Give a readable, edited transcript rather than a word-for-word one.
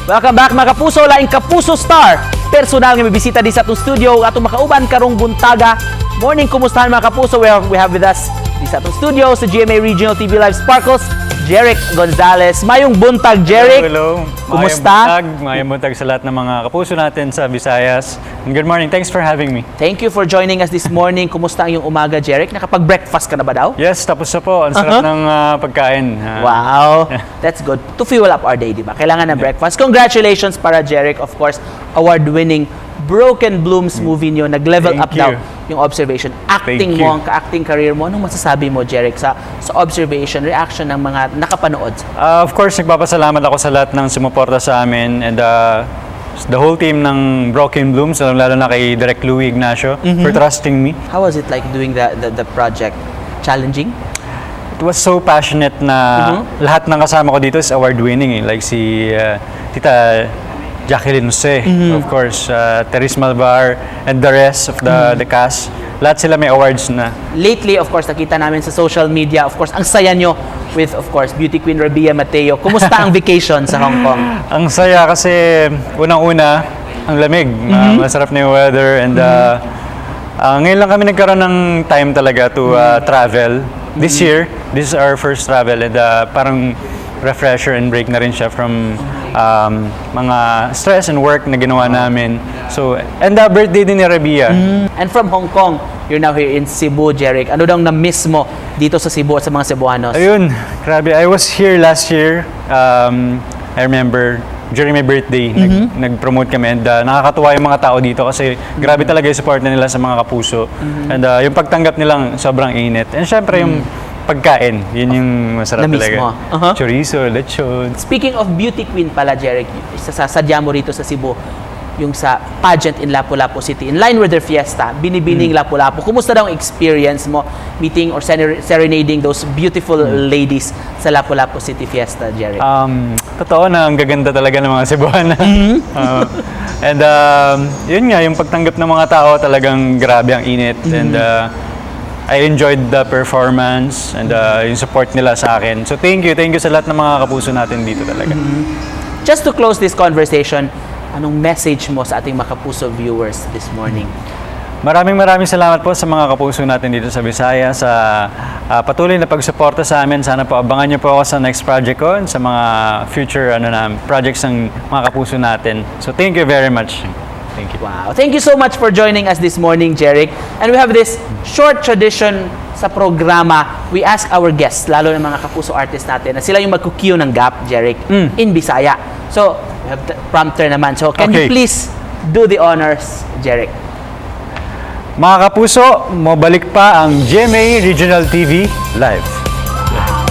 Welcome back mga kapuso, laing Kapuso Star. Personal nga may bisita di sa atong studio, atong makauban karong buntaga. Morning, kumustahan mga kapuso? We have with us di sa atong studio sa GMA Regional TV Live Sparkles, Jeric Gonzalez. Mayong buntag, Jeric. Hello. Kumusta? Mayong buntag sa lahat ng mga kapuso natin sa Visayas. And good morning. Thanks for having me. Thank you for joining us this morning. Kumusta ang iyong umaga, Jeric? Nakapag-breakfast ka na ba daw? Yes, tapos na po. Ang sarap ng pagkain. Wow, that's good. To fuel up our day, di ba? Kailangan ng breakfast. Congratulations para Jeric, of course, award-winning Broken Blooms movie nyo. Nag-level up Thank daw you. yung observation. Acting Thank mo, you. ang ka-acting career mo. Anong masasabi mo, Jeric, sa observation, reaction ng mga nakapanood? Of course, nagpapasalamat ako sa lahat ng sumuporta sa amin and the whole team ng Broken Blooms, lalo na kay Direk Louie Ignacio for trusting me. How was it like doing the project? Challenging? It was so passionate na lahat ng kasama ko dito is award-winning. Like si Tita Jacqueline Jose, of course, Teres Malvar, and the rest of the cast. Lahat sila may awards na. Lately, of course, nakita namin sa social media, of course, ang saya nyo with, of course, Beauty Queen Rabia Mateo. Kumusta ang vacation sa Hong Kong? Ang saya kasi unang-una, ang lamig. Masarap na yung weather and ngayon lang kami nagkaroon ng time talaga to travel. This year, this is our first travel and parang refresher and break na rin siya from mga stress and work na ginawa namin. So, and the birthday din ni Rabia. And from Hong Kong, you're now here in Cebu, Jeric. Ano daw na-miss mo dito sa Cebu at sa mga Cebuanos? Ayun, grabe. I was here last year. I remember during my birthday, nag-promote kami and nakakatuwa yung mga tao dito kasi grabe talaga yung support nila sa mga kapuso. And yung pagtanggap nilang sobrang init. And syempre yung pagkain, yun yung masarap Na-miss talaga. mo? Chorizo, lechon. Speaking of Beauty Queen pala, Jeric, sadya mo rito sa Cebu, yung sa pageant in Lapu-Lapu City, in line with their fiesta, Binibining Lapu-Lapu. Kumusta daw ang experience mo meeting or serenading those beautiful ladies sa Lapu-Lapu City fiesta, Jeric? Totoo na ang gaganda talaga ng mga Cebuana. And yun nga, yung pagtanggap ng mga tao talagang grabe ang init. And I enjoyed the performance and yung support nila sa akin. So thank you sa lahat ng mga kapuso natin dito talaga. Just to close this conversation, anong message mo sa ating mga kapuso viewers this morning? Maraming salamat po sa mga kapuso natin dito sa Visayas sa patuloy na pagsuporta sa amin. Sana po abangan niyo po ako sa next project ko and sa mga future projects ng mga kapuso natin. So thank you very much. Thank you. Wow. Thank you so much for joining us this morning, Jeric. And we have this short tradition sa programa. We ask our guests, lalo ng mga kapuso artists natin, na sila yung mag-cue ng gap, Jeric, in Bisaya. So, we have the prompter naman. So, can you please do the honors, Jeric? Mga kapuso, mabalik pa ang GMA Regional TV Live.